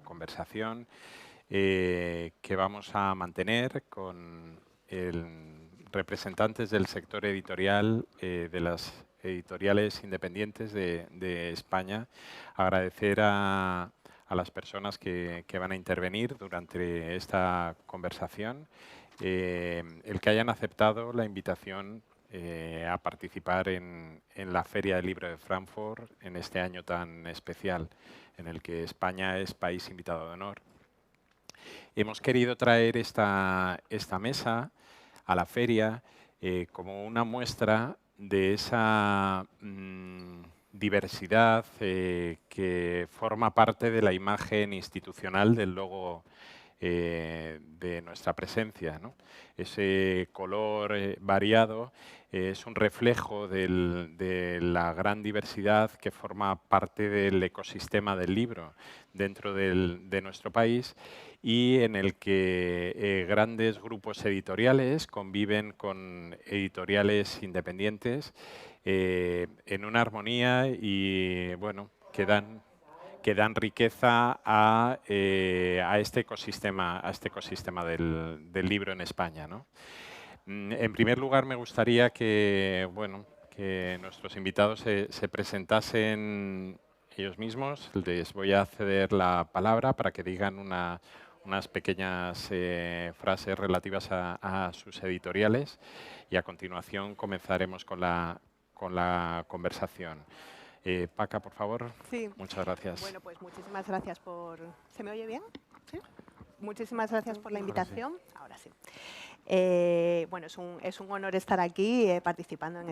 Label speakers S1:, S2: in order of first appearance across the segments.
S1: esta conversación que vamos a mantener con representantes del sector editorial de las editoriales independientes de España. Agradecer a las personas que van a intervenir durante esta conversación, el que hayan aceptado la invitación a participar en la Feria del Libro de Frankfurt en este año tan especial en el que España es país invitado de honor. Hemos querido traer esta mesa a la feria como una muestra de esa diversidad que forma parte de la imagen institucional del logo de nuestra presencia, ¿no? Ese color variado es un reflejo de la gran diversidad que forma parte del ecosistema del libro dentro de nuestro país y en el que grandes grupos editoriales conviven con editoriales independientes en una armonía y bueno, que dan riqueza a este ecosistema del libro en España, ¿no? En primer lugar, me gustaría que, bueno, que nuestros invitados se presentasen ellos mismos. Les voy a ceder la palabra para que digan unas pequeñas frases relativas a sus editoriales y a continuación comenzaremos con la conversación. Paca, por favor.
S2: Sí.
S1: Muchas gracias.
S2: Bueno, pues muchísimas gracias por... ¿Se me oye bien? ¿Sí? Muchísimas gracias por la invitación. Ahora sí. Bueno, es un honor estar aquí participando en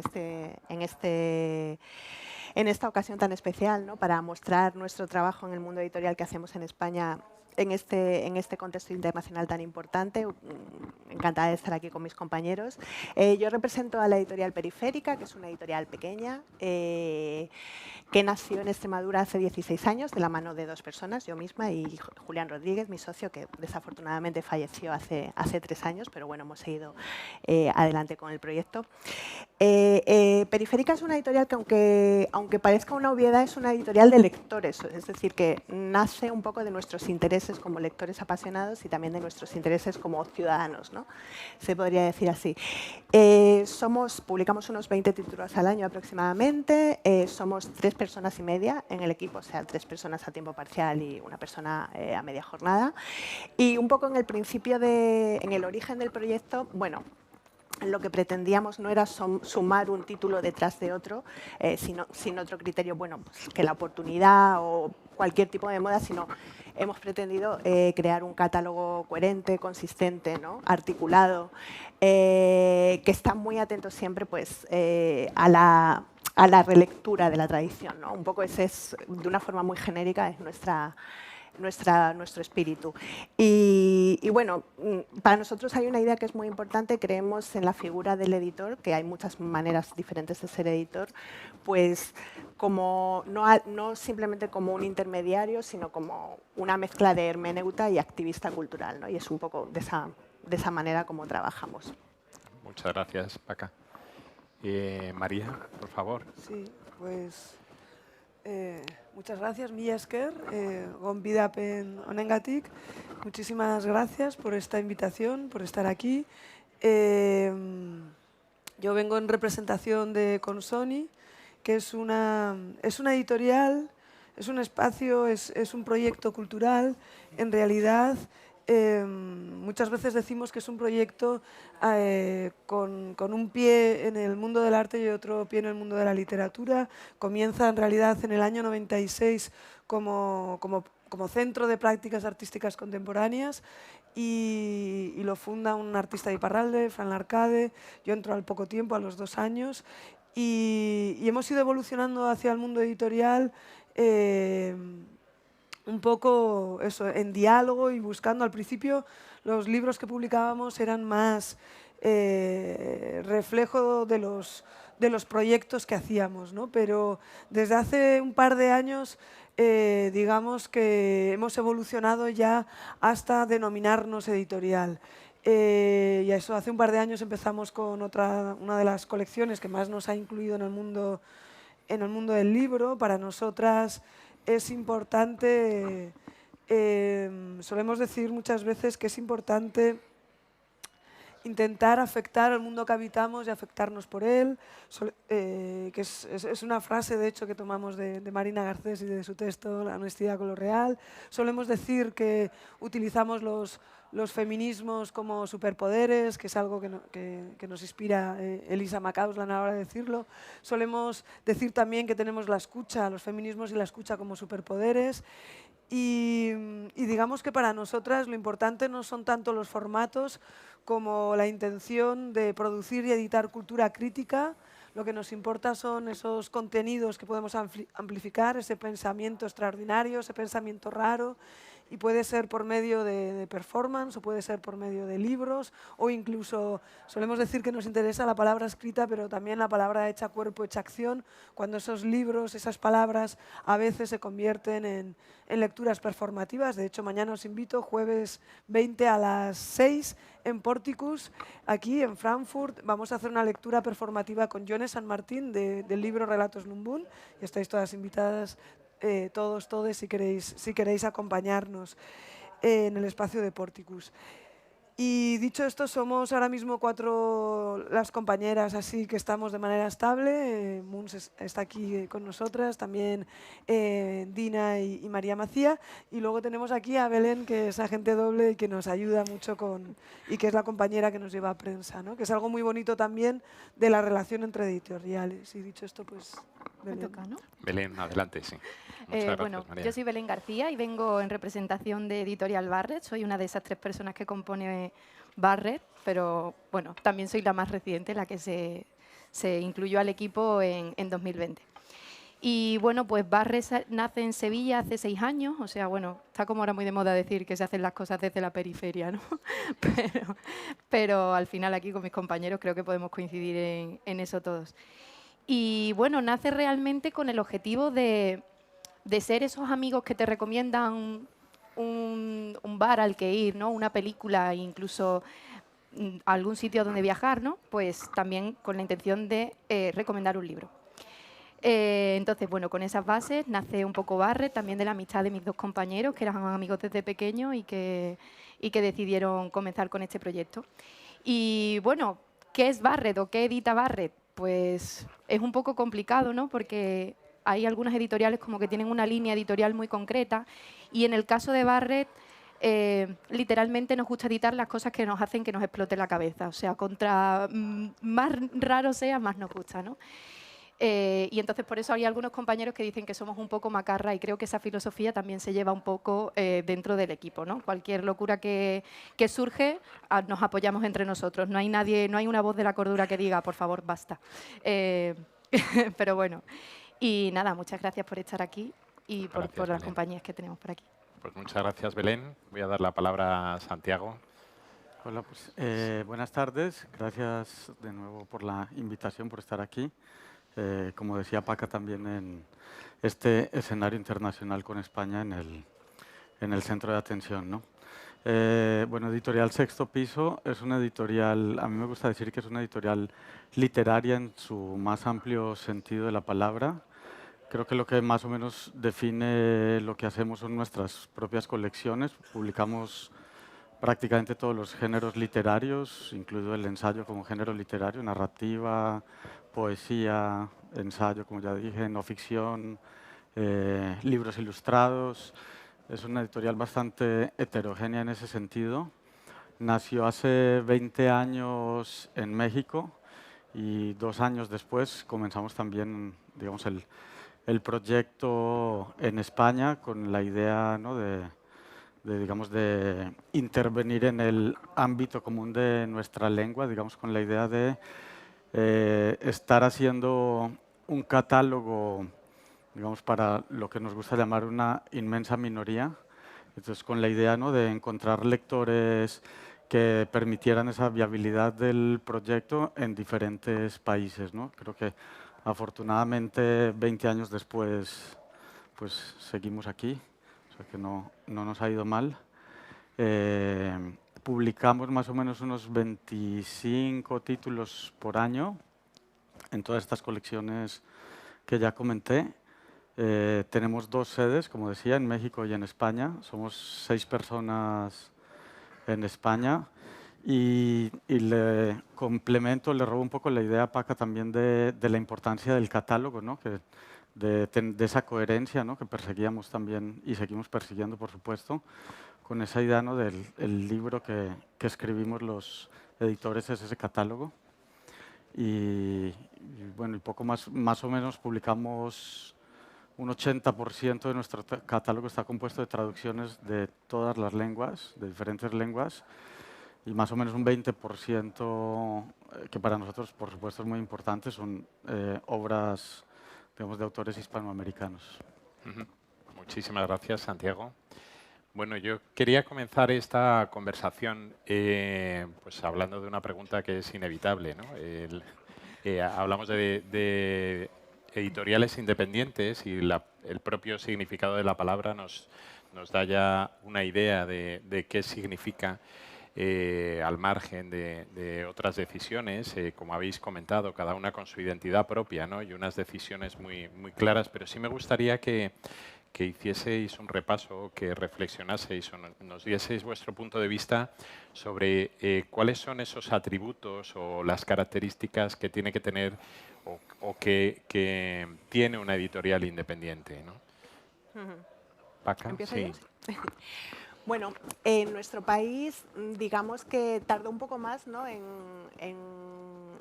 S2: esta ocasión tan especial, ¿no? Para mostrar nuestro trabajo en el mundo editorial que hacemos en España en este contexto internacional tan importante. Encantada de estar aquí con mis compañeros. Yo represento a la editorial Periférica, que es una editorial pequeña, que nació en Extremadura hace 16 años de la mano de dos personas, yo misma y Julián Rodríguez, mi socio, que desafortunadamente falleció hace 3 años, pero bueno, hemos seguido adelante con el proyecto. Periférica es una editorial que, aunque parezca una obviedad, es una editorial de lectores, es decir, que nace un poco de nuestros intereses como lectores apasionados y también de nuestros intereses como ciudadanos, ¿no? Se podría decir así. Publicamos unos 20 títulos al año aproximadamente, somos 3 personas y media en el equipo, o sea, 3 personas a tiempo parcial y una persona a media jornada. Y un poco en el origen del proyecto, bueno, lo que pretendíamos no era sumar un título detrás de otro, sin otro criterio, bueno, pues que la oportunidad o cualquier tipo de moda, sino hemos pretendido crear un catálogo coherente, consistente, ¿no? Articulado, que está muy atento siempre pues, a la relectura de la tradición, ¿no? Un poco ese es, de una forma muy genérica, es nuestro espíritu. Y bueno, para nosotros hay una idea que es muy importante, creemos en la figura del editor, que hay muchas maneras diferentes de ser editor, pues como no simplemente como un intermediario, sino como una mezcla de hermeneuta y activista cultural, ¿no? Y es un poco de esa manera como trabajamos.
S1: Muchas gracias, Paca. María, por favor.
S3: Sí, pues muchas gracias, Mila esker, gonbidapen honengatik. Muchísimas gracias por esta invitación, por estar aquí. Yo vengo en representación de Consoni, que es una editorial, es un espacio, es un proyecto cultural. En realidad, muchas veces decimos que es un proyecto con un pie en el mundo del arte y otro pie en el mundo de la literatura. Comienza en realidad en el año 96 como centro de prácticas artísticas contemporáneas y lo funda un artista de Iparralde, Fran Larcade. Yo entro al poco tiempo, a los 2 años, y hemos ido evolucionando hacia el mundo editorial un poco eso, en diálogo y buscando. Al principio los libros que publicábamos eran más reflejo de los proyectos que hacíamos, ¿no? Pero desde hace un par de años digamos que hemos evolucionado ya hasta denominarnos editorial. Y eso, hace un par de años empezamos con una de las colecciones que más nos ha incluido en el mundo del libro. Para nosotras es importante solemos decir muchas veces que es importante intentar afectar al mundo que habitamos y afectarnos por él, que es una frase, de hecho, que tomamos de Marina Garcés y de su texto La honestidad con lo real. Solemos decir que utilizamos los feminismos como superpoderes, que es algo que nos inspira Elisa McCausland a la hora de decirlo. Solemos decir también que tenemos la escucha, los feminismos y la escucha como superpoderes. Y digamos que para nosotras lo importante no son tanto los formatos como la intención de producir y editar cultura crítica. Lo que nos importa son esos contenidos que podemos amplificar, ese pensamiento extraordinario, ese pensamiento raro, y puede ser por medio de performance o puede ser por medio de libros o incluso, solemos decir que nos interesa la palabra escrita, pero también la palabra hecha cuerpo, hecha acción, cuando esos libros, esas palabras a veces se convierten en lecturas performativas. De hecho, mañana os invito, jueves 20 a las 6 en Porticus, aquí en Frankfurt. Vamos a hacer una lectura performativa con Yone San Martín del libro Relatos Lumbún, y estáis todas invitadas, todos, todes, si queréis acompañarnos en el espacio de Porticus. Y dicho esto, somos ahora mismo 4 las compañeras así que estamos de manera estable. Muns está aquí con nosotras, también Dina y María Macía. Y luego tenemos aquí a Belén, que es agente doble y que nos ayuda mucho y que es la compañera que nos lleva a prensa, ¿no? Que es algo muy bonito también de la relación entre editoriales. Y dicho esto, pues Belén.
S4: Me toca, ¿no?
S1: Belén, adelante, sí. Muchas gracias,
S4: Bueno,
S1: María.
S4: yo soy Belén García y vengo en representación de Editorial Barret. Soy una de esas 3 personas que compone Barret, pero bueno, también soy la más reciente, la que se incluyó al equipo en 2020. Y bueno, pues Barret nace en Sevilla hace 6 años, o sea, bueno, está como ahora muy de moda decir que se hacen las cosas desde la periferia, ¿no? pero al final aquí con mis compañeros creo que podemos coincidir en eso todos. Y bueno, nace realmente con el objetivo de ser esos amigos que te recomiendan un bar al que ir, ¿no? Una película, incluso algún sitio donde viajar, ¿no? Pues también con la intención de recomendar un libro. Entonces, bueno, con esas bases nace un poco Barret, también de la amistad de mis 2 compañeros, que eran amigos desde pequeños y que decidieron comenzar con este proyecto. Y bueno, ¿qué es Barret o qué edita Barret? Pues es un poco complicado, ¿no? Porque hay algunas editoriales como que tienen una línea editorial muy concreta y en el caso de Barret, literalmente nos gusta editar las cosas que nos hacen que nos explote la cabeza. O sea, contra más raro sea, más nos gusta, ¿no? Y entonces por eso hay algunos compañeros que dicen que somos un poco macarra y creo que esa filosofía también se lleva un poco dentro del equipo, ¿no? Cualquier locura que surge, nos apoyamos entre nosotros. No hay nadie, no hay una voz de la cordura que diga, por favor, basta. Pero bueno, y nada, muchas gracias por estar aquí y por las compañías que tenemos por aquí.
S1: Pues muchas gracias, Belén. Voy a dar la palabra a Santiago.
S5: Hola, pues buenas tardes. Gracias de nuevo por la invitación, por estar aquí. Como decía Paca, también en este escenario internacional con España en el centro de atención, ¿no? Bueno, Editorial Sexto Piso es una editorial, a mí me gusta decir que es una editorial literaria en su más amplio sentido de la palabra. Creo que lo que más o menos define lo que hacemos son nuestras propias colecciones. Publicamos prácticamente todos los géneros literarios, incluido el ensayo como género literario, narrativa, poesía, ensayo, como ya dije, no ficción, libros ilustrados. Es una editorial bastante heterogénea en ese sentido. Nació hace 20 años en México y 2 años después comenzamos también, digamos, el proyecto en España con la idea, ¿no?, digamos, de intervenir en el ámbito común de nuestra lengua, digamos, con la idea de estar haciendo un catálogo, digamos, para lo que nos gusta llamar una inmensa minoría. Entonces, con la idea, ¿no?, de encontrar lectores que permitieran esa viabilidad del proyecto en diferentes países, ¿no? Creo que afortunadamente 20 años después pues seguimos aquí, o sea que no nos ha ido mal. Publicamos más o menos unos 25 títulos por año en todas estas colecciones que ya comenté. Tenemos 2 sedes, como decía, en México y en España. Somos 6 personas en España. Y le complemento, le robo un poco la idea a Paca también de la importancia del catálogo, ¿no? De esa coherencia, ¿no? Que perseguíamos también y seguimos persiguiendo, por supuesto, con esa idea, ¿no? Del el libro que escribimos los editores es ese catálogo. Y bueno, y poco más o menos publicamos un 80% de nuestro catálogo está compuesto de traducciones de todas las lenguas, de diferentes lenguas, y más o menos un 20%, que para nosotros, por supuesto, es muy importante, son obras, digamos, de autores hispanoamericanos.
S1: Muchísimas gracias, Santiago. Bueno, yo quería comenzar esta conversación pues hablando de una pregunta que es inevitable, ¿no? Hablamos de editoriales independientes y el propio significado de la palabra nos da ya una idea de qué significa al margen de otras decisiones, como habéis comentado, cada una con su identidad propia, ¿no? Y unas decisiones muy claras, pero sí me gustaría que hicieseis un repaso, que reflexionaseis o nos dieseis vuestro punto de vista sobre cuáles son esos atributos o las características que tiene que tener o que tiene una editorial independiente, ¿no? Paca,
S2: ¿Empiezo
S1: sí.
S2: yo? Bueno, en nuestro país, digamos que tardó un poco más, ¿no?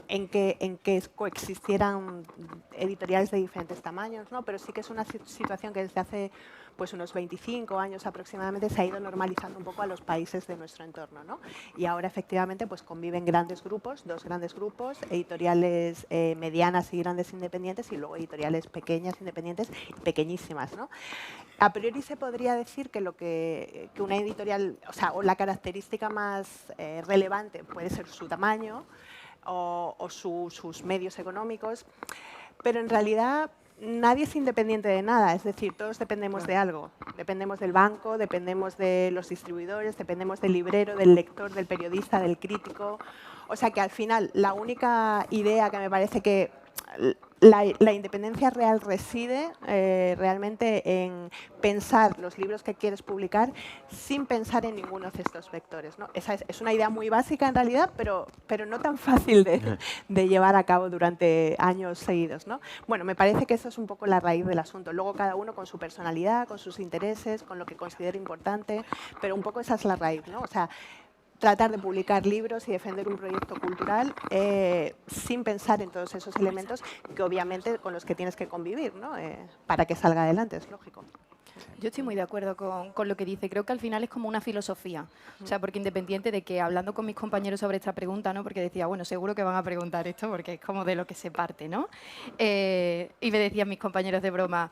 S2: en que coexistieran editoriales de diferentes tamaños, ¿no? Pero sí que es una situación que desde hace pues, unos 25 años aproximadamente se ha ido normalizando un poco a los países de nuestro entorno, ¿no? Y ahora efectivamente pues, conviven grandes grupos, 2 grandes grupos, editoriales medianas y grandes independientes y luego editoriales pequeñas, independientes y pequeñísimas, ¿no? A priori se podría decir que que una editorial, o la característica más relevante puede ser su tamaño o sus medios económicos, pero en realidad nadie es independiente de nada, es decir, todos dependemos de algo. Dependemos del banco, dependemos de los distribuidores, dependemos del librero, del lector, del periodista, del crítico. O sea que al final la única idea que me parece que la independencia real reside realmente en pensar los libros que quieres publicar sin pensar en ninguno de estos vectores, ¿no? Esa es una idea muy básica en realidad, pero no tan fácil de llevar a cabo durante años seguidos, ¿no? Bueno, me parece que eso es un poco la raíz del asunto. Luego cada uno con su personalidad, con sus intereses, con lo que considera importante, pero un poco esa es la raíz, ¿no? O sea, tratar de publicar libros y defender un proyecto cultural sin pensar en todos esos elementos que obviamente con los que tienes que convivir, ¿no? Para que salga adelante, es lógico.
S4: Yo estoy muy de acuerdo con lo que dice. Creo que al final es como una filosofía. O sea, porque independiente de que hablando con mis compañeros sobre esta pregunta, ¿no? Porque decía, bueno, seguro que van a preguntar esto porque es como de lo que se parte, ¿no? Y me decían mis compañeros de broma,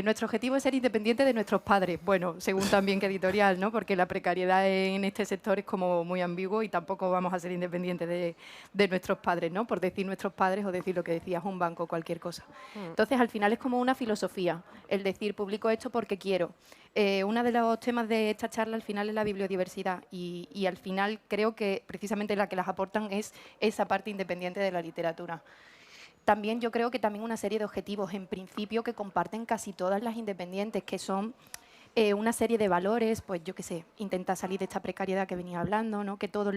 S4: nuestro objetivo es ser independiente de nuestros padres. Bueno, según también qué editorial, ¿no? Porque la precariedad en este sector es como muy ambiguo y tampoco vamos a ser independientes de nuestros padres, ¿no? Por decir nuestros padres o decir lo que decías, un banco, cualquier cosa. Entonces, al final es como una filosofía, el decir, publico esto porque quiero. Uno de los temas de esta charla al final es la bibliodiversidad y al final creo que precisamente la que las aportan es esa parte independiente de la literatura. También yo creo que también una serie de objetivos en principio que comparten casi todas las independientes, que son una serie de valores, pues yo qué sé, intentar salir de esta precariedad que venía hablando, ¿no? Que todas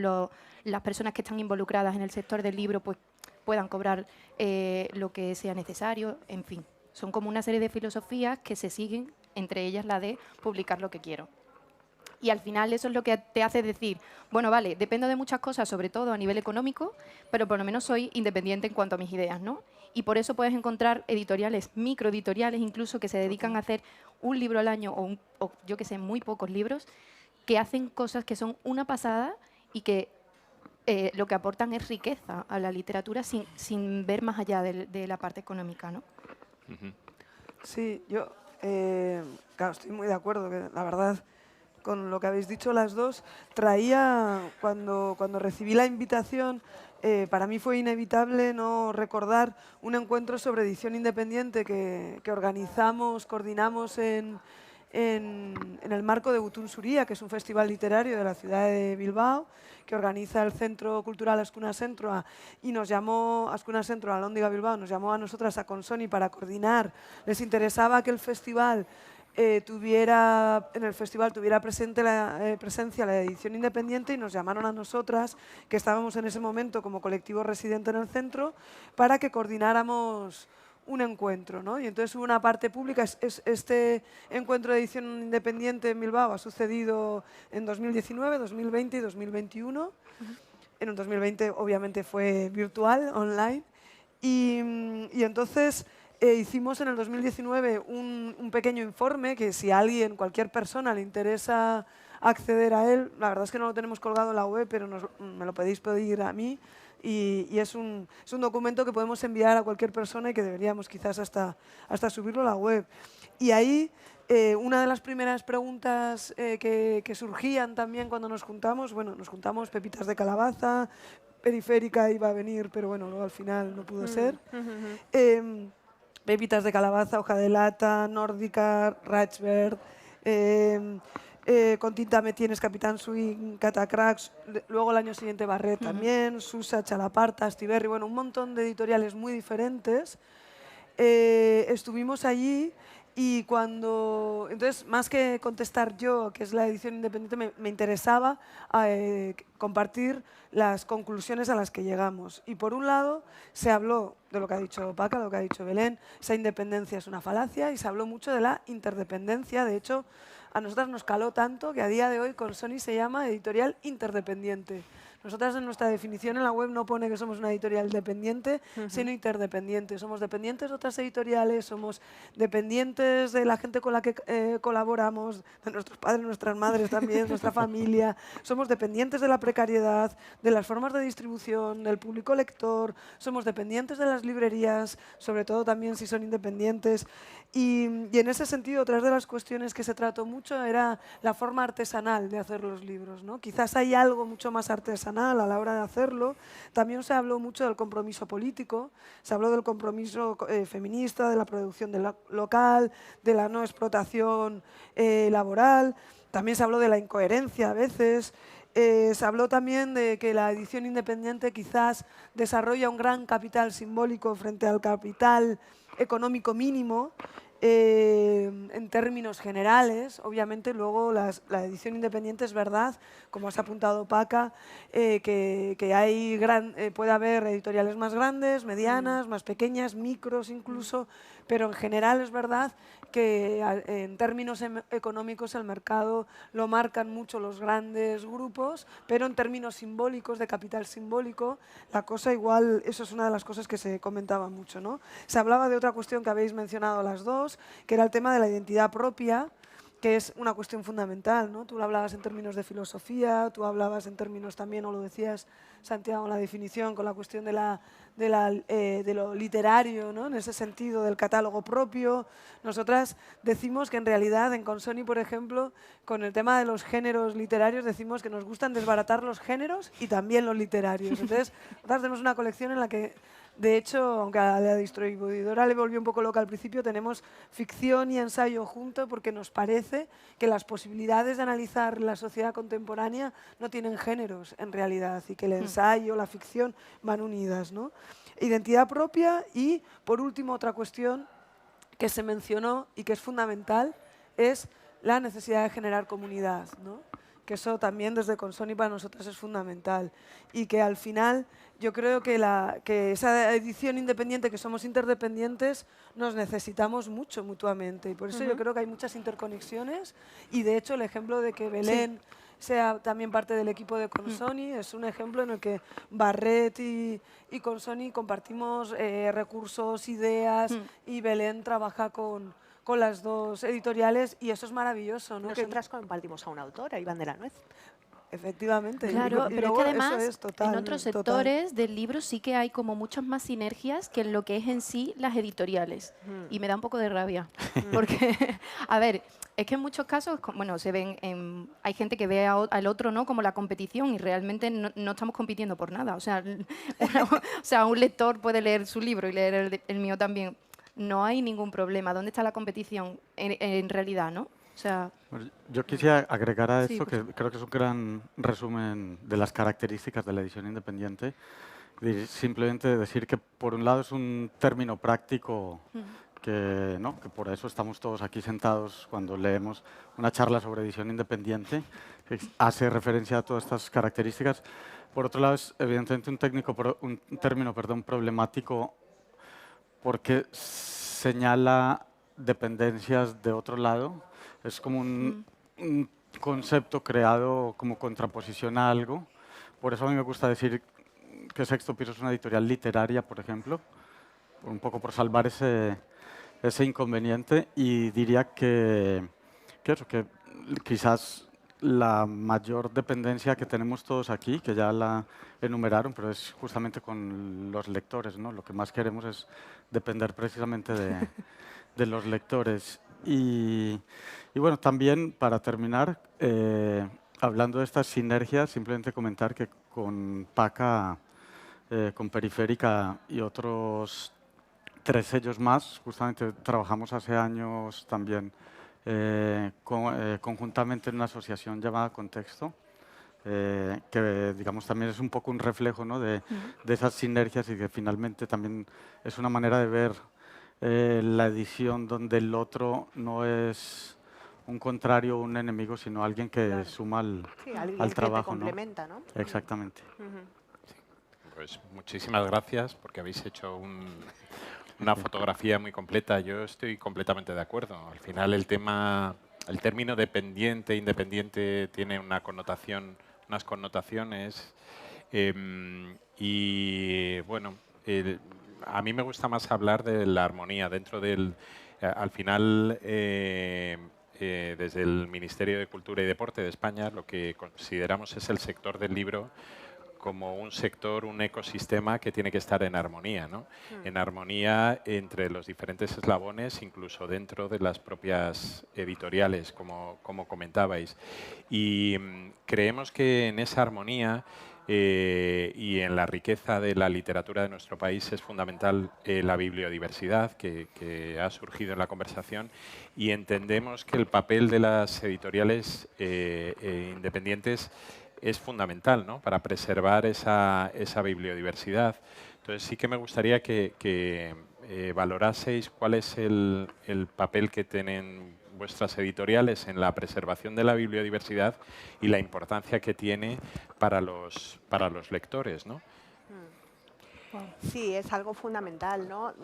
S4: las personas que están involucradas en el sector del libro pues puedan cobrar lo que sea necesario, en fin. Son como una serie de filosofías que se siguen, entre ellas la de publicar lo que quiero. Y al final eso es lo que te hace decir, bueno, vale, dependo de muchas cosas, sobre todo a nivel económico, pero por lo menos soy independiente en cuanto a mis ideas, ¿no? Y por eso puedes encontrar editoriales, microeditoriales incluso, que se dedican a hacer un libro al año o yo qué sé, muy pocos libros, que hacen cosas que son una pasada y que lo que aportan es riqueza a la literatura sin ver más allá de la parte económica, ¿no?
S3: Sí, yo, claro, estoy muy de acuerdo, que la verdad, con lo que habéis dicho las dos, traía, cuando recibí la invitación, para mí fue inevitable no recordar un encuentro sobre edición independiente que organizamos, coordinamos en en el marco de Gutun Zuria, que es un festival literario de la ciudad de Bilbao, que organiza el Centro Cultural Azkuna Zentroa, y nos llamó, Azkuna Zentroa, Alhóndiga Bilbao, nos llamó a nosotras, a Consoni, para coordinar. Les interesaba que el festival tuviera presencia la edición independiente, y nos llamaron a nosotras, que estábamos en ese momento como colectivo residente en el centro, para que coordináramos un encuentro, ¿no? Y entonces hubo una parte pública. Este encuentro de edición independiente en Bilbao ha sucedido en 2019, 2020 y 2021. En el 2020 obviamente fue virtual, online. Y entonces hicimos en el 2019 un pequeño informe que, si a alguien, cualquier persona, le interesa acceder a él, la verdad es que no lo tenemos colgado en la web, pero me lo podéis pedir a mí. Y es un documento que podemos enviar a cualquier persona y que deberíamos quizás hasta subirlo a la web. Y ahí una de las primeras preguntas que surgían también cuando nos juntamos, Pepitas de Calabaza, Periférica iba a venir, pero bueno, luego al final no pudo ser. Pepitas de Calabaza, Hoja de Lata, Nórdica, Ratchbird, Con tinta me tienes, Capitán Swing, Catacracks, luego el año siguiente Barret también, Susa, Chalaparta, Astiberri, bueno, un montón de editoriales muy diferentes. Estuvimos allí y cuando... Entonces, más que contestar yo, que es la edición independiente, me interesaba compartir las conclusiones a las que llegamos. Y por un lado, se habló de lo que ha dicho Paca, lo que ha dicho Belén, esa independencia es una falacia, y se habló mucho de la interdependencia. De hecho, a nosotras nos caló tanto que a día de hoy Consoni se llama editorial interdependiente. Nosotras en nuestra definición en la web no pone que somos una editorial dependiente, sino interdependiente. Somos dependientes de otras editoriales, somos dependientes de la gente con la que colaboramos, de nuestros padres, nuestras madres también, nuestra familia. Somos dependientes de la precariedad, de las formas de distribución, del público lector. Somos dependientes de las librerías, sobre todo también si son independientes. Y en ese sentido, otra de las cuestiones que se trató mucho era la forma artesanal de hacer los libros, ¿no? Quizás hay algo mucho más artesanal a la hora de hacerlo. También se habló mucho del compromiso político, se habló del compromiso feminista, de la producción local, de la no explotación laboral. También se habló de la incoherencia a veces. Se habló también de que la edición independiente quizás desarrolla un gran capital simbólico frente al capital económico mínimo, en términos generales. Obviamente luego la edición independiente es verdad, como has apuntado Paca, que hay puede haber editoriales más grandes, medianas, más pequeñas, micros incluso, pero en general es verdad que en términos económicos el mercado lo marcan mucho los grandes grupos, pero en términos simbólicos, de capital simbólico, la cosa igual, eso es una de las cosas que se comentaba mucho, ¿no? Se hablaba de otra cuestión que habéis mencionado las dos, que era el tema de la identidad propia, que es una cuestión fundamental, ¿no? Tú lo hablabas en términos de filosofía, tú hablabas en términos también, o lo decías, Santiago, en la definición, con la cuestión de lo literario, ¿no? En ese sentido, del catálogo propio. Nosotras decimos que en realidad en Consoni, por ejemplo, con el tema de los géneros literarios, decimos que nos gustan desbaratar los géneros y también los literarios. Entonces, nosotras tenemos una colección en la que, de hecho, aunque a la distribuidora le volvió un poco loca al principio, tenemos ficción y ensayo junto, porque nos parece que las posibilidades de analizar la sociedad contemporánea no tienen géneros en realidad, y que el ensayo, la ficción van unidas, ¿no? Identidad propia. Y, por último, otra cuestión que se mencionó y que es fundamental es la necesidad de generar comunidad, ¿no? Que eso también desde Consoni para nosotros es fundamental, y que al final yo creo que esa edición independiente, que somos interdependientes, nos necesitamos mucho mutuamente, y por eso yo creo que hay muchas interconexiones. Y de hecho el ejemplo de que Belén sea también parte del equipo de Consoni es un ejemplo en el que Barret y Consoni compartimos recursos, ideas, y Belén trabaja con las dos editoriales, y eso es maravilloso, ¿no?
S2: Nosotras compartimos a una autora, Iván de la Nuez.
S3: Efectivamente.
S4: Claro, pero es que además
S3: total,
S4: en otros sectores del libro sí que hay como muchas más sinergias que en lo que es en sí las editoriales. Y me da un poco de rabia. Porque, a ver, es que en muchos casos, bueno, se ven hay gente que ve al otro, ¿no?, como la competición, y realmente no estamos compitiendo por nada. O sea, un lector puede leer su libro y leer el mío también. No hay ningún problema. ¿Dónde está la competición en realidad, no? O sea,
S5: Bueno, yo quisiera agregar a
S4: sí,
S5: esto,
S4: por
S5: que creo que es un gran resumen de las características de la edición independiente. Simplemente decir que, por un lado, es un término práctico que, ¿no?, que por eso estamos todos aquí sentados cuando leemos una charla sobre edición independiente, que hace referencia a todas estas características. Por otro lado, es evidentemente un término, perdón, problemático porque señala dependencias de otro lado. Es como un concepto creado como contraposición a algo. Por eso a mí me gusta decir que Sexto Piso es una editorial literaria, por ejemplo, un poco por salvar ese inconveniente. Y diría que quizás la mayor dependencia que tenemos todos aquí, que ya la enumeraron, pero es justamente con los lectores, ¿no? Lo que más queremos es depender precisamente de los lectores. Y bueno, también para terminar, hablando de estas sinergias, simplemente comentar que con Paca, con Periférica y otros 3 sellos más, justamente trabajamos hace años también conjuntamente en una asociación llamada Contexto, que digamos también es un poco un reflejo, ¿no?, de esas sinergias, y que finalmente también es una manera de ver la edición donde el otro no es un contrario o un enemigo, sino alguien que
S2: Claro.
S5: suma
S2: Sí, alguien
S5: al
S2: que te
S5: trabajo, ¿no?
S2: complementa, ¿no?
S5: Exactamente.
S1: Pues muchísimas gracias porque habéis hecho una fotografía muy completa. Yo estoy completamente de acuerdo. Al final el término dependiente, independiente tiene una connotación, unas connotaciones y bueno, a mí me gusta más hablar de la armonía dentro del. Al final, desde el Ministerio de Cultura y Deporte de España, lo que consideramos es el sector del libro como un sector, un ecosistema que tiene que estar en armonía, ¿no? En armonía entre los diferentes eslabones, incluso dentro de las propias editoriales, como comentabais. Y creemos que en esa armonía y en la riqueza de la literatura de nuestro país es fundamental la bibliodiversidad que ha surgido en la conversación, y entendemos que el papel de las editoriales independientes es fundamental, ¿no?, para preservar esa bibliodiversidad. Entonces sí que me gustaría que valoraseis cuál es el papel que tienen vuestras editoriales en la preservación de la bibliodiversidad y la importancia que tiene para los lectores, ¿no?
S2: Sí, es algo fundamental, ¿no?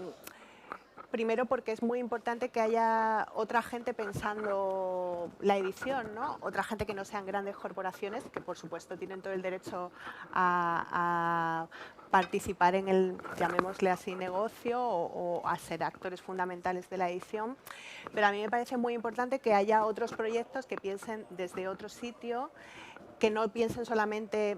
S2: Primero porque es muy importante que haya otra gente pensando la edición, ¿no? Otra gente que no sean grandes corporaciones, que por supuesto tienen todo el derecho a participar en el, llamémosle así, negocio o a ser actores fundamentales de la edición. Pero a mí me parece muy importante que haya otros proyectos que piensen desde otro sitio, que no piensen solamente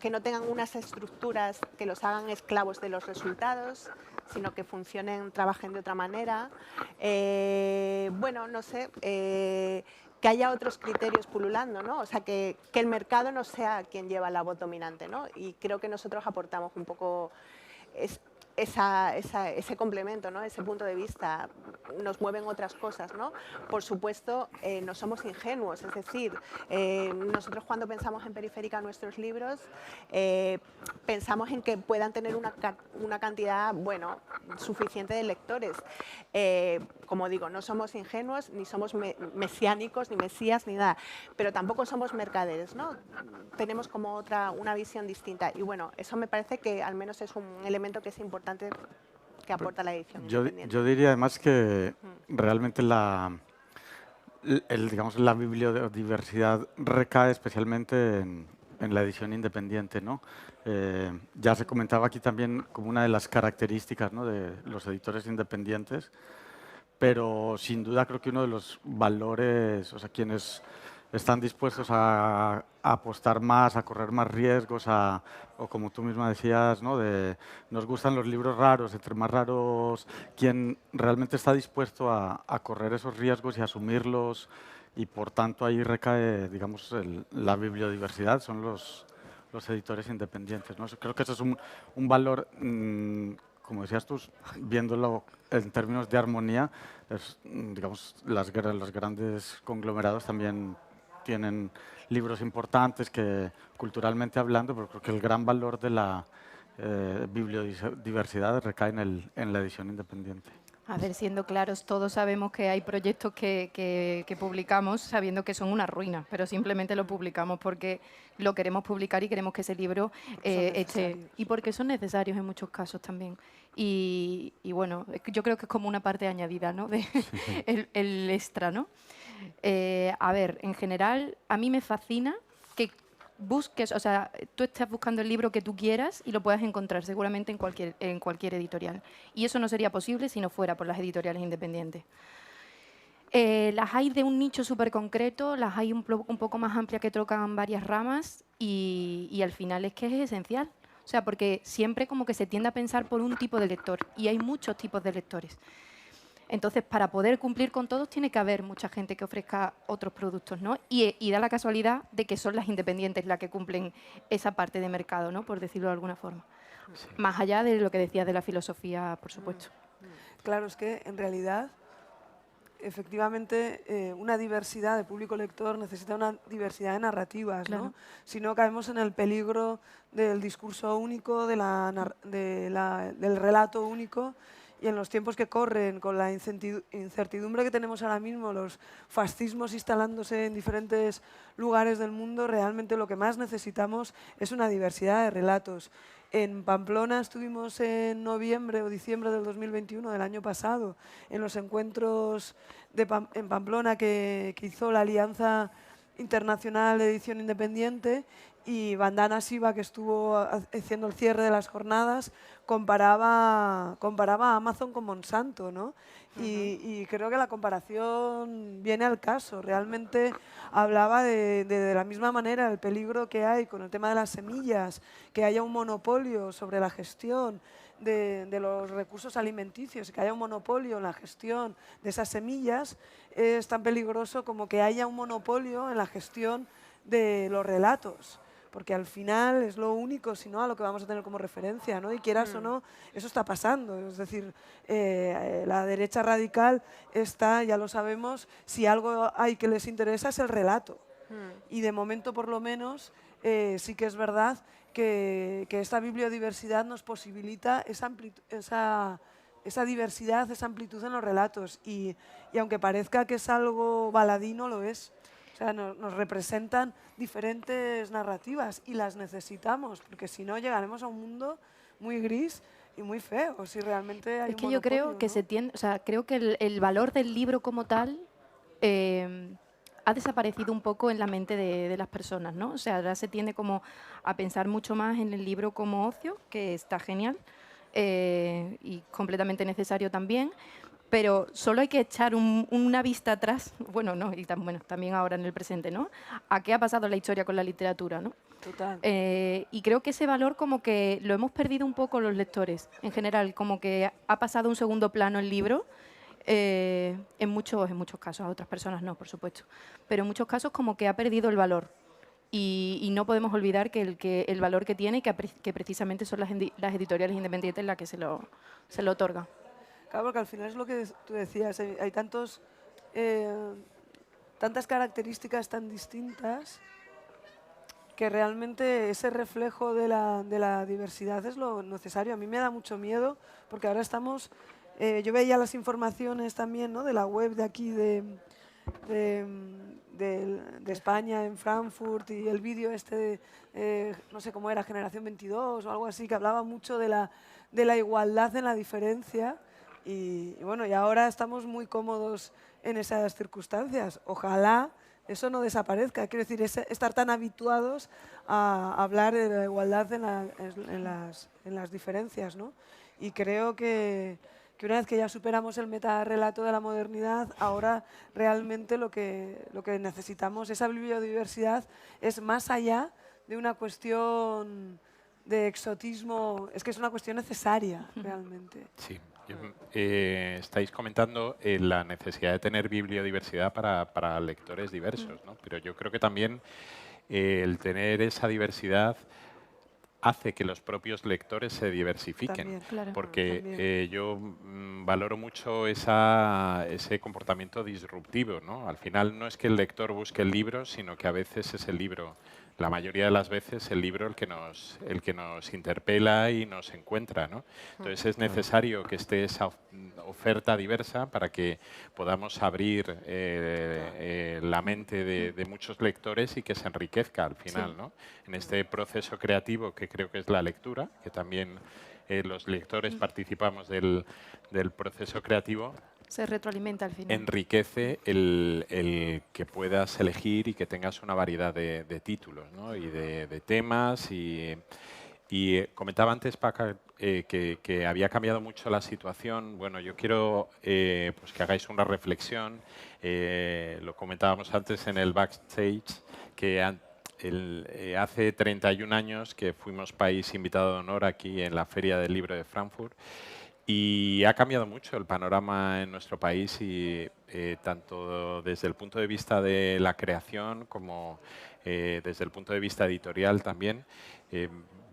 S2: que no tengan unas estructuras que los hagan esclavos de los resultados, sino que funcionen, trabajen de otra manera. Bueno, no sé, que haya otros criterios pululando, ¿no? O sea, que el mercado no sea quien lleva la voz dominante, ¿no? Y creo que nosotros aportamos un poco ese complemento, ¿no? Ese punto de vista. Nos mueven otras cosas, ¿no? Por supuesto, no somos ingenuos, es decir, nosotros cuando pensamos en Periférica nuestros libros, pensamos en que puedan tener una cantidad, bueno, suficiente de lectores. Como digo, no somos ingenuos, ni somos mesiánicos, ni mesías, ni nada, pero tampoco somos mercaderes, ¿no? Tenemos como una visión distinta, y bueno, eso me parece que al menos es un elemento que es importante que aporta la edición independiente.
S5: Yo diría además que realmente digamos, la bibliodiversidad recae especialmente en la edición independiente, ¿no? Ya se comentaba aquí también como una de las características, ¿no?, de los editores independientes, pero sin duda creo que uno de los valores, o sea, quienes están dispuestos a apostar más, a correr más riesgos, o como tú misma decías, ¿no?, nos gustan los libros raros, entre más raros, quien realmente está dispuesto a correr esos riesgos y asumirlos, y por tanto ahí recae, digamos, la bibliodiversidad, son los editores independientes, ¿no? Creo que eso es un valor como decías tú, viéndolo en términos de armonía, digamos, los grandes conglomerados también tienen libros importantes que, culturalmente hablando, pero creo que el gran valor de la bibliodiversidad recae en la edición independiente.
S4: A ver, siendo claros, todos sabemos que hay proyectos que publicamos sabiendo que son una ruina, pero simplemente lo publicamos porque lo queremos publicar y queremos que ese libro esté. Y porque son necesarios en muchos casos también. Y bueno, yo creo que es como una parte añadida, ¿no? El extra, ¿no? A ver, en general, a mí me fascina que busques, o sea, tú estás buscando el libro que tú quieras y lo puedas encontrar seguramente en cualquier editorial. Y eso no sería posible si no fuera por las editoriales independientes. Las hay de un nicho súper concreto, las hay un poco más amplias que tocan varias ramas y al final es que es esencial. O sea, porque siempre como que se tiende a pensar por un tipo de lector y hay muchos tipos de lectores. Entonces, para poder cumplir con todos, tiene que haber mucha gente que ofrezca otros productos, ¿no? Y da la casualidad de que son las independientes las que cumplen esa parte de mercado, ¿no? Por decirlo de alguna forma. Sí. Más allá de lo que decías de la filosofía, por supuesto.
S3: Claro, es que en realidad, efectivamente, una diversidad de público lector necesita una diversidad de narrativas, claro, ¿no? Si no, caemos en el peligro del discurso único, del relato único. Y en los tiempos que corren, con la incertidumbre que tenemos ahora mismo, los fascismos instalándose en diferentes lugares del mundo, realmente lo que más necesitamos es una diversidad de relatos. En Pamplona estuvimos en noviembre o diciembre del 2021, del año pasado, en los encuentros en Pamplona que hizo la Alianza Internacional de Edición Independiente, y Vandana Shiva, que estuvo haciendo el cierre de las jornadas, comparaba a Amazon con Monsanto, ¿no? Y creo que la comparación viene al caso. Realmente hablaba de la misma manera el peligro que hay con el tema de las semillas, que haya un monopolio sobre la gestión de los recursos alimenticios, que haya un monopolio en la gestión de esas semillas, es tan peligroso como que haya un monopolio en la gestión de los relatos. Porque al final es lo único, si no, a lo que vamos a tener como referencia, ¿no? Y quieras o no, eso está pasando. Es decir, la derecha radical está, ya lo sabemos, si algo hay que les interesa es el relato. Y de momento, por lo menos, sí que es verdad que esta bibliodiversidad nos posibilita esa diversidad, esa amplitud en los relatos. Y aunque parezca que es algo baladí, no lo es. O sea, nos representan diferentes narrativas y las necesitamos, porque si no llegaremos a un mundo muy gris y muy feo, si realmente hay un monopolio. Es
S4: que yo creo que se tiende, o sea, creo que el valor del libro como tal ha desaparecido un poco en la mente de las personas, ¿no? O sea, ahora se tiende como a pensar mucho más en el libro como ocio, que está genial y completamente necesario también. Pero solo hay que echar una vista atrás, bueno, no, y también ahora en el presente, ¿no? A qué ha pasado en la historia con la literatura, ¿no?
S3: Total.
S4: Y creo que ese valor como que lo hemos perdido un poco los lectores, en general, como que ha pasado a un segundo plano el libro, en muchos casos, a otras personas no, por supuesto, pero en muchos casos como que ha perdido el valor. Y no podemos olvidar que el valor que tiene, que precisamente son las editoriales independientes las que se lo otorgan.
S3: Claro, porque al final es lo que tú decías, hay tantas características tan distintas que realmente ese reflejo de la diversidad es lo necesario. A mí me da mucho miedo porque ahora estamos, yo veía las informaciones también, ¿no?, de la web de aquí de España, en Frankfurt, y el vídeo no sé cómo era, Generación 22 o algo así, que hablaba mucho de la igualdad en la diferencia. Y bueno, y ahora estamos muy cómodos en esas circunstancias. Ojalá eso no desaparezca. Quiero decir, estar tan habituados a hablar de la igualdad en las diferencias, ¿no? Y creo que una vez que ya superamos el metarrelato de la modernidad, ahora realmente lo que necesitamos, esa bibliodiversidad, es más allá de una cuestión de exotismo, es que es una cuestión necesaria realmente.
S1: Sí. Estáis comentando la necesidad de tener bibliodiversidad para lectores diversos, ¿no? Pero yo creo que también el tener esa diversidad hace que los propios lectores se diversifiquen.
S3: También,
S4: Claro.
S1: Porque
S3: también.
S1: yo valoro mucho ese comportamiento disruptivo, ¿no? Al final no es que el lector busque el libro, sino que a veces es el libro, la mayoría de las veces, el libro el que nos interpela y nos encuentra, ¿no? Entonces es necesario que esté esa oferta diversa para que podamos abrir la mente de muchos lectores y que se enriquezca al final,
S3: Sí.
S1: ¿no? En este proceso creativo que creo que es la lectura, que también los lectores participamos del proceso creativo,
S4: Se retroalimenta al final.
S1: enriquece el que puedas elegir y que tengas una variedad de títulos, ¿no? Y de temas. Comentaba antes, Paca, que había cambiado mucho la situación. Bueno, yo quiero pues que hagáis una reflexión. Lo comentábamos antes en el backstage, que hace 31 años que fuimos país invitado de honor aquí en la Feria del Libro de Frankfurt. Y ha cambiado mucho el panorama en nuestro país y tanto desde el punto de vista de la creación como desde el punto de vista editorial también.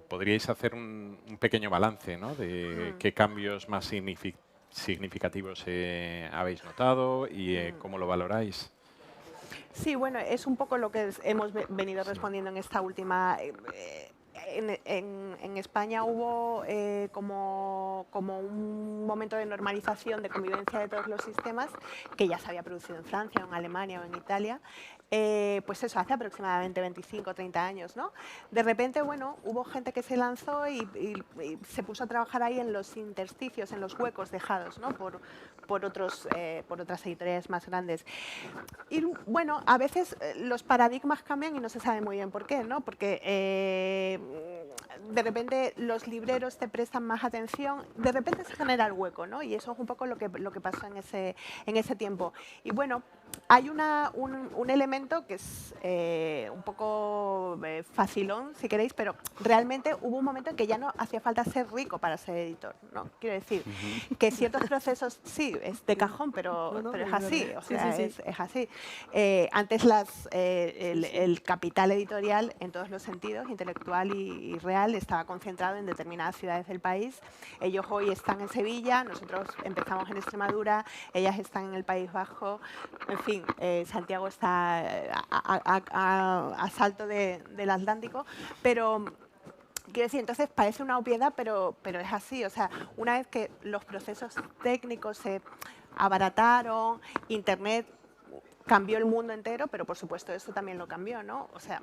S1: ¿Podríais hacer un pequeño balance, ¿no? De qué cambios más significativos habéis notado y cómo lo valoráis?
S2: Sí, bueno, es un poco lo que hemos venido respondiendo en esta última. En España hubo como un momento de normalización, de convivencia de todos los sistemas, que ya se había producido en Francia, o en Alemania o en Italia, pues eso, hace aproximadamente 25 o 30 años, ¿no? De repente, bueno, hubo gente que se lanzó y se puso a trabajar ahí en los intersticios, en los huecos dejados, ¿no? por otras editoriales más grandes. Y bueno, a veces los paradigmas cambian y no se sabe muy bien por qué, ¿no? Porque de repente los libreros te prestan más atención, de repente se genera el hueco, ¿no? Y eso es un poco lo que pasó en ese tiempo. Y bueno, hay un elemento que es un poco facilón, si queréis, pero realmente hubo un momento en que ya no hacía falta ser rico para ser editor, ¿no? Quiero decir que ciertos procesos, sí, es de cajón, pero es así, o sea, es así. Antes el capital editorial, en todos los sentidos, intelectual y real, estaba concentrado en determinadas ciudades del país. Ellos hoy están en Sevilla, nosotros empezamos en Extremadura, ellas están en el País Vasco. En fin, Santiago está a salto del Atlántico, pero quiero decir, entonces parece una obviedad, pero es así. O sea, una vez que los procesos técnicos se abarataron, Internet cambió el mundo entero, pero por supuesto esto también lo cambió, ¿no? O sea,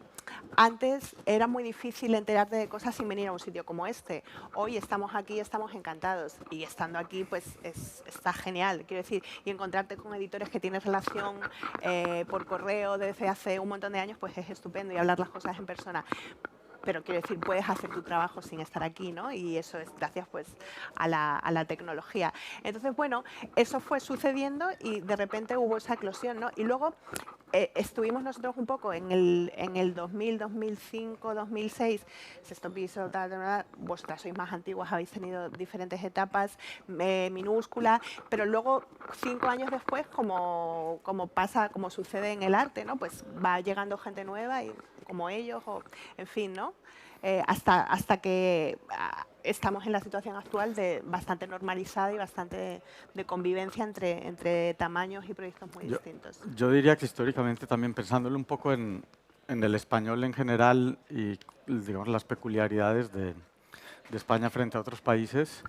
S2: antes era muy difícil enterarte de cosas sin venir a un sitio como este. Hoy estamos aquí, estamos encantados y estando aquí pues está genial, quiero decir, y encontrarte con editores que tienes relación por correo desde hace un montón de años pues es estupendo y hablar las cosas en persona. Pero quiero decir, puedes hacer tu trabajo sin estar aquí, ¿no? Y eso es gracias pues a la tecnología. Entonces, bueno, eso fue sucediendo y de repente hubo esa eclosión, ¿no? Y luego estuvimos nosotros un poco en el 2000, 2005, 2006, Sexto Piso, vosotras sois más antiguas, habéis tenido diferentes etapas, minúsculas, pero luego 5 años después, como sucede en el arte, ¿no? Pues va llegando gente nueva y como ellos, o en fin, ¿no? Hasta que estamos en la situación actual de bastante normalizada y bastante de convivencia entre tamaños y proyectos muy distintos.
S5: Yo diría que históricamente también pensándolo un poco en el español en general y digamos las peculiaridades de España frente a otros países,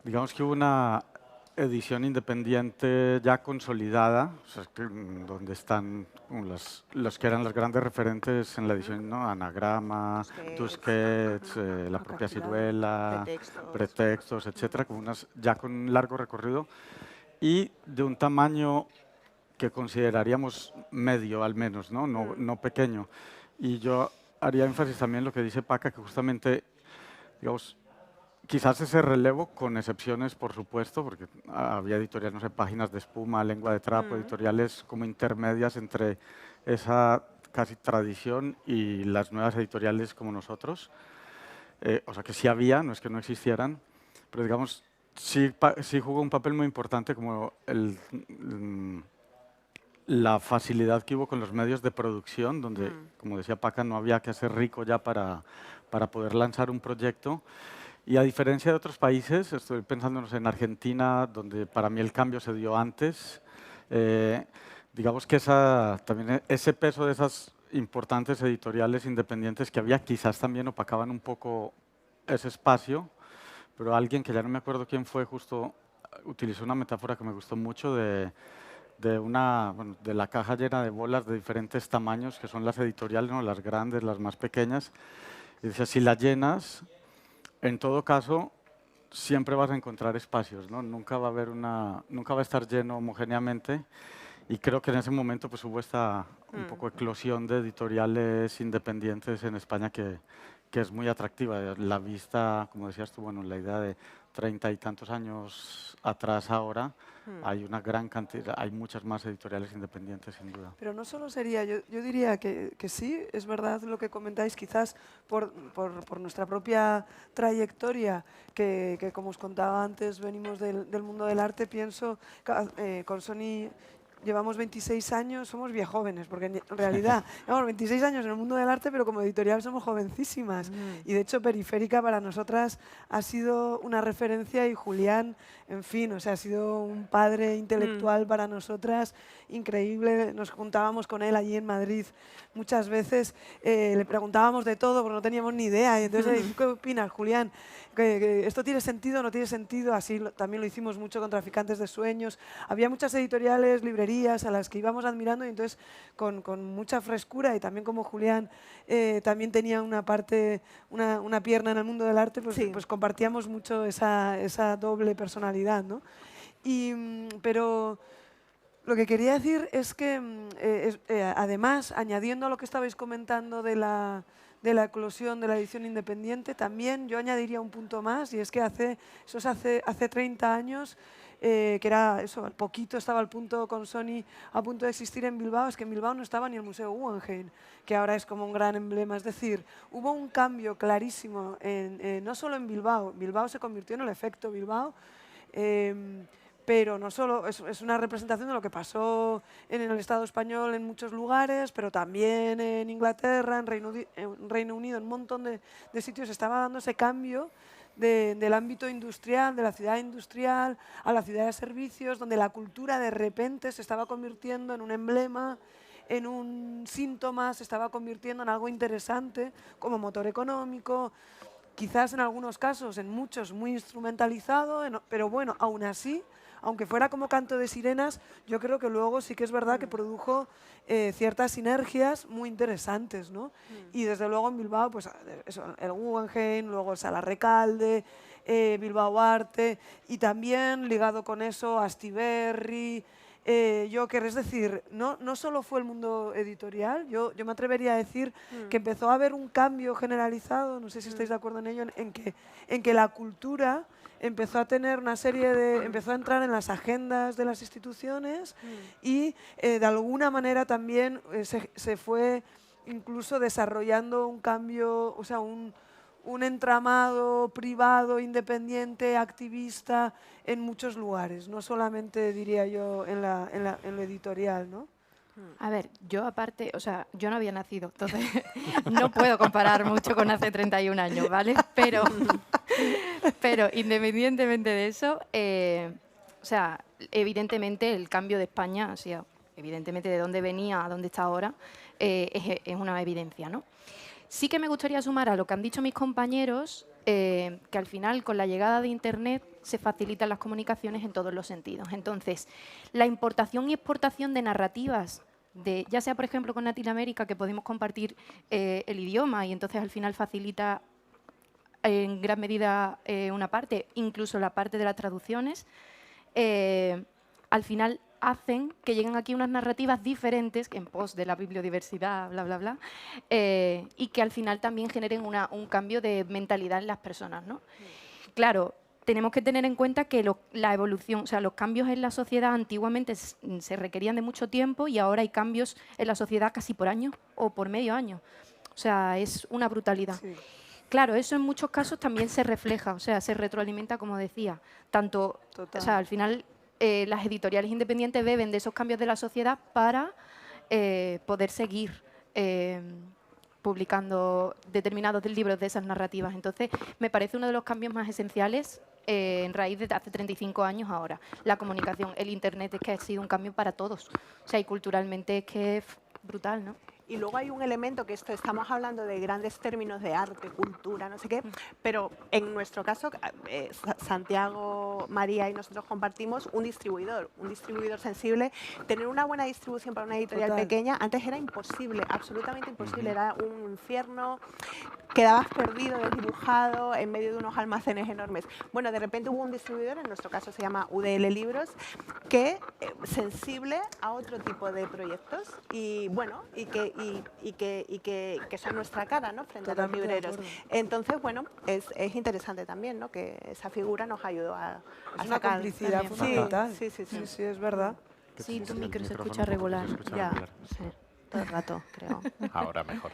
S5: digamos que hubo una edición independiente ya consolidada, o sea, donde están los que eran los grandes referentes en la edición, ¿no? Anagrama, Tusquets, la propia Ciruela, Pretextos, etcétera, ya con un largo recorrido y de un tamaño que consideraríamos medio al menos, ¿no? No pequeño. Y yo haría énfasis también en lo que dice Paca, que justamente, digamos, quizás ese relevo, con excepciones, por supuesto, porque había editoriales, no sé, Páginas de Espuma, Lengua de Trapo, editoriales como intermedias entre esa casi tradición y las nuevas editoriales como nosotros. O sea, que sí había, no es que no existieran, pero digamos, sí jugó un papel muy importante como la facilidad que hubo con los medios de producción, donde, como decía Paca, no había que ser rico ya para poder lanzar un proyecto. Y a diferencia de otros países, estoy pensándonos en Argentina, donde para mí el cambio se dio antes, digamos que también ese peso de esas importantes editoriales independientes que había quizás también opacaban un poco ese espacio, pero alguien que ya no me acuerdo quién fue, justo utilizó una metáfora que me gustó mucho de la caja llena de bolas de diferentes tamaños, que son las editoriales, ¿no? Las grandes, las más pequeñas. Y dice, si las llenas, en todo caso, siempre vas a encontrar espacios, ¿no? Nunca va a estar lleno homogéneamente. Y creo que en ese momento pues, hubo esta un poco eclosión de editoriales independientes en España que es muy atractiva. La vista, como decías tú, bueno, la idea de 30 y tantos años atrás ahora, hay una gran cantidad, hay muchas más editoriales independientes, sin duda.
S3: Pero no solo sería, yo diría que sí, es verdad lo que comentáis, quizás por nuestra propia trayectoria, que como os contaba antes, venimos del mundo del arte, pienso, con Sony llevamos 26 años, somos viejóvenes, porque en realidad llevamos 26 años en el mundo del arte, pero como editorial somos jovencísimas. Y de hecho Periférica para nosotras ha sido una referencia y Julián, en fin, o sea, ha sido un padre intelectual para nosotras, increíble. Nos juntábamos con él allí en Madrid muchas veces, le preguntábamos de todo porque no teníamos ni idea. Y entonces, ¿qué opinas, Julián? ¿Que esto tiene sentido o no tiene sentido? Así también lo hicimos mucho con Traficantes de Sueños. Había muchas editoriales, librerías a las que íbamos admirando y entonces con mucha frescura y también como Julián también tenía una parte, una pierna en el mundo del arte, pues, pues compartíamos mucho esa doble personalidad, ¿no? Pero lo que quería decir es que además, añadiendo a lo que estabais comentando de la eclosión de la edición independiente, también yo añadiría un punto más, y es que hace 30 años, que era eso, al poquito estaba al punto con Sony a punto de existir en Bilbao, es que en Bilbao no estaba ni el Museo Guggenheim, que ahora es como un gran emblema. Es decir, hubo un cambio clarísimo, no solo en Bilbao, Bilbao se convirtió en el efecto Bilbao, pero no solo, es una representación de lo que pasó en el Estado español en muchos lugares, pero también en Inglaterra, en Reino Unido, en un montón de sitios estaba dando ese cambio del ámbito industrial, de la ciudad industrial a la ciudad de servicios, donde la cultura de repente se estaba convirtiendo en un emblema, en un síntoma, se estaba convirtiendo en algo interesante como motor económico, quizás en algunos casos, en muchos, muy instrumentalizado, pero bueno, aún así, aunque fuera como canto de sirenas, yo creo que luego sí que es verdad que produjo ciertas sinergias muy interesantes, ¿no? Y desde luego en Bilbao, pues eso, el Guggenheim, luego el Sala Recalde, Bilbao Arte, y también ligado con eso Astiberri, Joker, es decir, no solo fue el mundo editorial, yo me atrevería a decir que empezó a haber un cambio generalizado, no sé si estáis de acuerdo en ello, en que la cultura empezó a tener una serie empezó a entrar en las agendas de las instituciones y de alguna manera también se fue incluso desarrollando un cambio, o sea, un entramado privado, independiente, activista en muchos lugares, no solamente, diría yo, en lo editorial, ¿no?
S4: A ver, yo aparte, o sea, yo no había nacido, entonces no puedo comparar mucho con hace 31 años, ¿vale? Pero independientemente de eso, o sea, evidentemente el cambio de España, o sea, evidentemente de dónde venía a dónde está ahora, es una evidencia, ¿no? Sí que me gustaría sumar a lo que han dicho mis compañeros, que al final con la llegada de Internet se facilitan las comunicaciones en todos los sentidos. Entonces, la importación y exportación de narrativas, ya sea por ejemplo con Latinoamérica, que podemos compartir el idioma y entonces al final facilita en gran medida una parte, incluso la parte de las traducciones, al final hacen que lleguen aquí unas narrativas diferentes en pos de la bibliodiversidad, bla, bla, bla, y que al final también generen un cambio de mentalidad en las personas, ¿no? Claro, tenemos que tener en cuenta que la evolución, o sea, los cambios en la sociedad antiguamente se requerían de mucho tiempo y ahora hay cambios en la sociedad casi por año o por medio año. O sea, es una brutalidad. Sí. Claro, eso en muchos casos también se refleja, o sea, se retroalimenta, como decía, tanto, o sea, al final las editoriales independientes beben de esos cambios de la sociedad para poder seguir publicando determinados libros de esas narrativas. Entonces, me parece uno de los cambios más esenciales en raíz de hace 35 años ahora. La comunicación, el Internet, es que ha sido un cambio para todos. O sea, y culturalmente es que es brutal, ¿no?
S2: Y luego hay un elemento que estamos hablando de grandes términos de arte, cultura, no sé qué, pero en nuestro caso, Santiago, María y nosotros compartimos un distribuidor sensible. Tener una buena distribución para una editorial pequeña antes era imposible, absolutamente imposible, era un infierno, quedabas perdido, desdibujado, en medio de unos almacenes enormes. Bueno, de repente hubo un distribuidor, en nuestro caso se llama UDL Libros, que sensible a otro tipo de proyectos y bueno, y que son nuestra cara, ¿no?, frente a los libreros. Entonces, bueno, es interesante también, ¿no?, que esa figura nos ayudó a
S3: Es una
S2: sacar
S3: complicidad fundamental.
S2: Sí,
S3: es verdad.
S4: Sí, tu micro se escucha regular.
S2: Ya, sí, todo el rato, creo.
S1: Ahora mejor.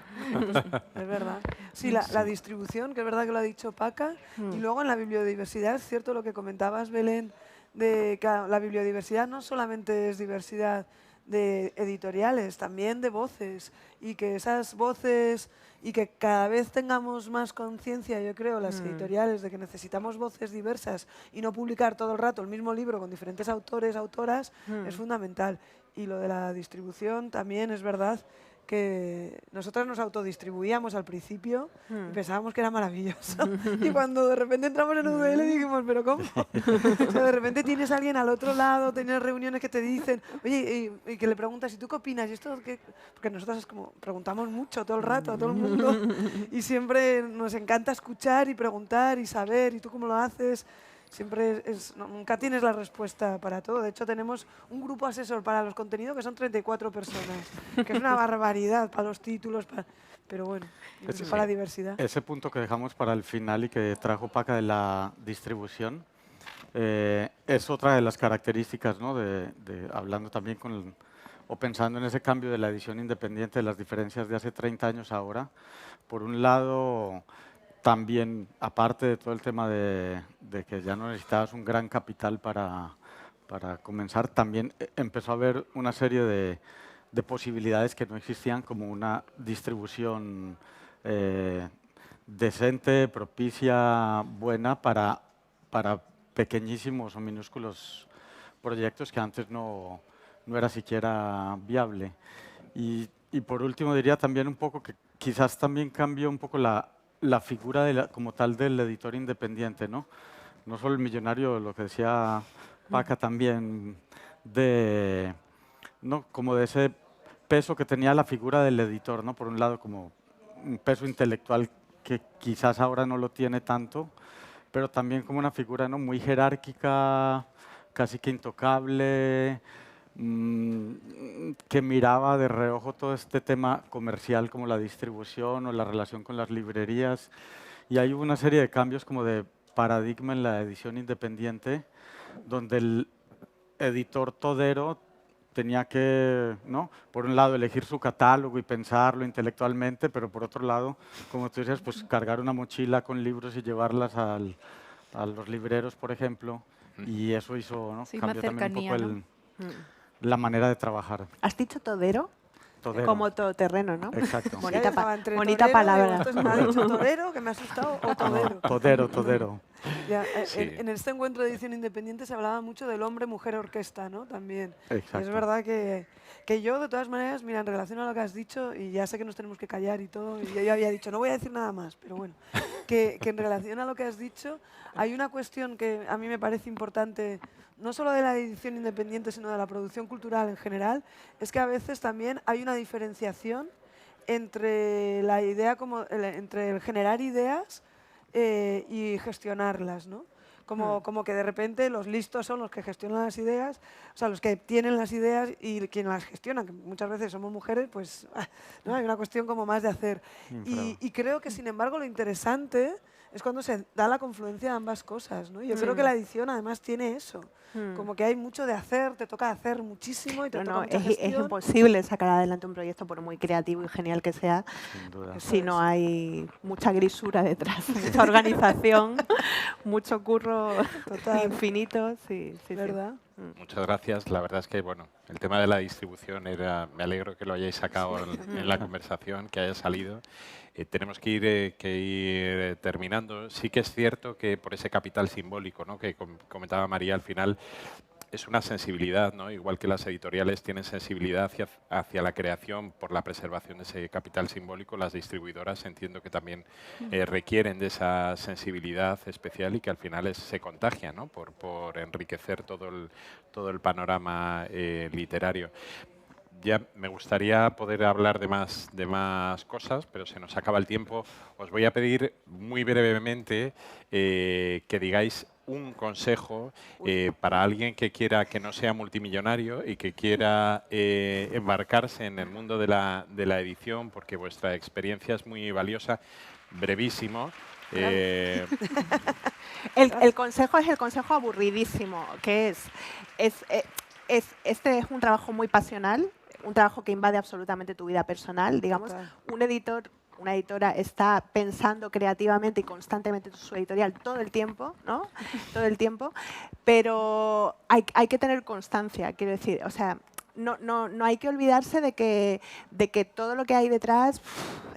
S3: Es verdad. Sí, la distribución, que es verdad que lo ha dicho Paca, y luego en la bibliodiversidad, es cierto lo que comentabas, Belén, de que la bibliodiversidad no solamente es diversidad de editoriales, también de voces, y que esas voces, y que cada vez tengamos más conciencia, yo creo, las editoriales, de que necesitamos voces diversas y no publicar todo el rato el mismo libro con diferentes autores, autoras, es fundamental. Y lo de la distribución también es verdad que nosotros nos autodistribuíamos al principio y pensábamos que era maravilloso. Y cuando de repente entramos en UDL dijimos, ¿pero cómo? O sea, de repente tienes a alguien al otro lado, tienes reuniones que te dicen, oye, y que le preguntas, ¿y tú qué opinas? ¿Y esto qué? Porque nosotros es como preguntamos mucho todo el rato a todo el mundo y siempre nos encanta escuchar y preguntar y saber, ¿y tú cómo lo haces? Siempre nunca tienes la respuesta para todo. De hecho, tenemos un grupo asesor para los contenidos que son 34 personas, que es una barbaridad para los títulos, pero bueno, para la diversidad.
S5: Ese punto que dejamos para el final y que trajo Paca de la distribución es otra de las características, ¿no?, hablando también o pensando en ese cambio de la edición independiente, de las diferencias de hace 30 años ahora. Por un lado, también, aparte de todo el tema de que ya no necesitabas un gran capital para comenzar, también empezó a haber una serie de posibilidades que no existían, como una distribución decente, propicia, buena para pequeñísimos o minúsculos proyectos que antes no era siquiera viable. Y por último diría también un poco que quizás también cambió un poco la figura como tal del editor independiente, ¿no? No solo el millonario, lo que decía Paca también, ¿no?, como de ese peso que tenía la figura del editor, ¿no? Por un lado, como un peso intelectual que quizás ahora no lo tiene tanto, pero también como una figura, ¿no?, muy jerárquica, casi que intocable, que miraba de reojo todo este tema comercial como la distribución o la relación con las librerías. Y hay una serie de cambios como de paradigma en la edición independiente, donde el editor todero tenía que, ¿no?, por un lado elegir su catálogo y pensarlo intelectualmente, pero por otro lado, como tú dices, pues cargar una mochila con libros y llevarlas a los libreros, por ejemplo, y eso hizo, ¿no?,
S4: Sí,
S5: cambió también un poco
S4: ¿no?
S5: la manera de trabajar.
S2: ¿Has dicho todero?
S5: Todero.
S2: Como todoterreno, ¿no?
S5: Exacto.
S2: Bonita,
S3: Bonita
S2: palabra.
S3: Entonces me ha dicho todero, que me ha asustado, o todero.
S5: Todero.
S3: Ya,
S1: Sí.
S3: en este encuentro de edición independiente se hablaba mucho del hombre-mujer orquesta, ¿no? También.
S5: Exacto.
S3: Y es verdad que yo, de todas maneras, mira, en relación a lo que has dicho, y ya sé que nos tenemos que callar y todo, y yo había dicho, no voy a decir nada más, pero bueno, que en relación a lo que has dicho, hay una cuestión que a mí me parece importante, no solo de la edición independiente, sino de la producción cultural en general, es que a veces también hay una diferenciación entre la idea entre el generar ideas y gestionarlas, ¿no? Como que de repente los listos son los que gestionan las ideas, o sea, los que tienen las ideas y quienes las gestionan, que muchas veces somos mujeres, pues ¿no? Hay una cuestión como más de hacer. Y creo que, sin embargo, lo interesante es cuando se da la confluencia de ambas cosas, ¿no? Yo creo que la edición además tiene eso, como que hay mucho de hacer, te toca hacer muchísimo y te toca mucha gestión.
S2: Es imposible sacar adelante un proyecto por muy creativo y genial que sea,
S5: Sin duda.
S2: si no hay mucha grisura detrás, mucha organización, mucho curro infinito. Sí,
S3: ¿Verdad?
S1: Muchas gracias. La verdad es que, bueno, el tema de la distribución me alegro que lo hayáis sacado en la conversación, que haya salido. Tenemos que ir terminando. Sí que es cierto que por ese capital simbólico, ¿no?, que comentaba María al final, es una sensibilidad, ¿no? Igual que las editoriales tienen sensibilidad hacia la creación por la preservación de ese capital simbólico, las distribuidoras entiendo que también requieren de esa sensibilidad especial y que al final se contagia, ¿no?, por enriquecer todo el panorama literario. Ya me gustaría poder hablar de más cosas, pero se nos acaba el tiempo. Os voy a pedir muy brevemente que digáis un consejo para alguien que quiera, que no sea multimillonario y que quiera embarcarse en el mundo de la edición, porque vuestra experiencia es muy valiosa. Brevísimo.
S2: El consejo es el consejo aburridísimo, que este es un trabajo muy pasional, un trabajo que invade absolutamente tu vida personal. Digamos, un editor, una editora está pensando creativamente y constantemente en su editorial todo el tiempo, ¿no? Todo el tiempo, pero hay que tener constancia, quiero decir, o sea, no hay que olvidarse de que todo lo que hay detrás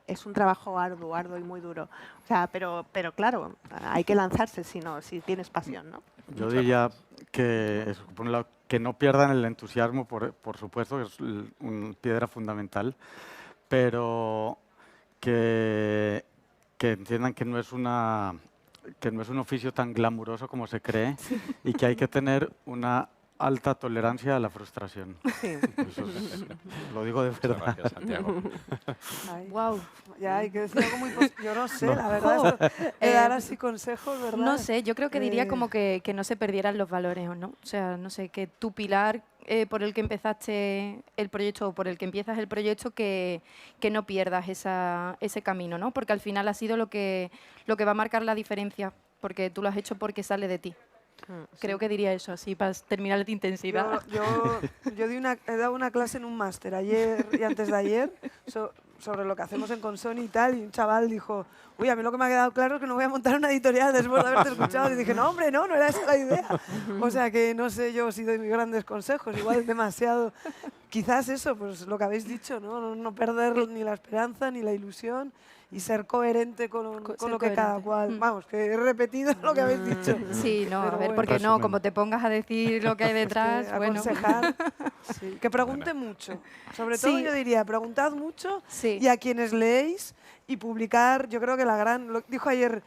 S2: es un trabajo arduo y muy duro. O sea, pero claro, hay que lanzarse si tienes pasión, ¿no?
S5: Yo diría que, por un lado, que no pierdan el entusiasmo, por supuesto, que es una piedra fundamental, pero que entiendan que no es un oficio tan glamuroso como se cree y que hay que tener una alta tolerancia a la frustración.
S2: Sí.
S5: Lo digo de verdad.
S1: Muchas gracias, Santiago.
S3: Wow. Ya hay que decir algo muy yo no sé, la verdad, dar así consejos, ¿verdad?
S4: No sé, yo creo que diría como que no se perdieran los valores, ¿o no? O sea, no sé, que tu pilar por el que empezaste el proyecto o por el que empiezas el proyecto, que no pierdas ese camino, ¿no? Porque al final ha sido lo que va a marcar la diferencia, porque tú lo has hecho porque sale de ti. Creo que diría eso, así para terminar de intensidad.
S3: Yo he dado una clase en un máster ayer y antes de ayer sobre lo que hacemos en Consoni y tal, y un chaval dijo, uy, a mí lo que me ha quedado claro es que no voy a montar una editorial después de haberte escuchado. Y dije, no, hombre, no era esa la idea. O sea que no sé yo si doy mis grandes consejos, igual demasiado. Quizás eso, pues lo que habéis dicho, no perder ni la esperanza ni la ilusión y ser coherente con lo que cada cual... Vamos, que he repetido lo que habéis dicho.
S4: Sí, no,
S3: Pero
S4: a ver,
S3: bueno.
S4: porque no, como te pongas a decir lo que hay detrás, bueno.
S3: Aconsejar, sí, que pregunte mucho. Sobre todo yo diría, preguntad mucho y a quienes leéis y publicar, yo creo que lo dijo ayer,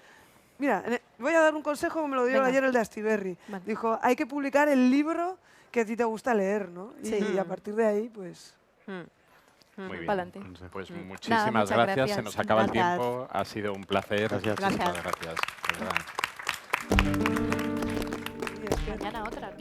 S3: mira, voy a dar un consejo que me lo dio ayer el de Astiberri. Vale. Dijo, hay que publicar el libro que a ti te gusta leer, ¿no? Y a partir de ahí, pues...
S1: Muy bien.
S4: Pa'lante.
S1: Pues muchísimas gracias. Se nos acaba el tiempo. Ha sido un placer.
S5: Gracias.
S1: Muchas gracias.
S4: Mañana otra.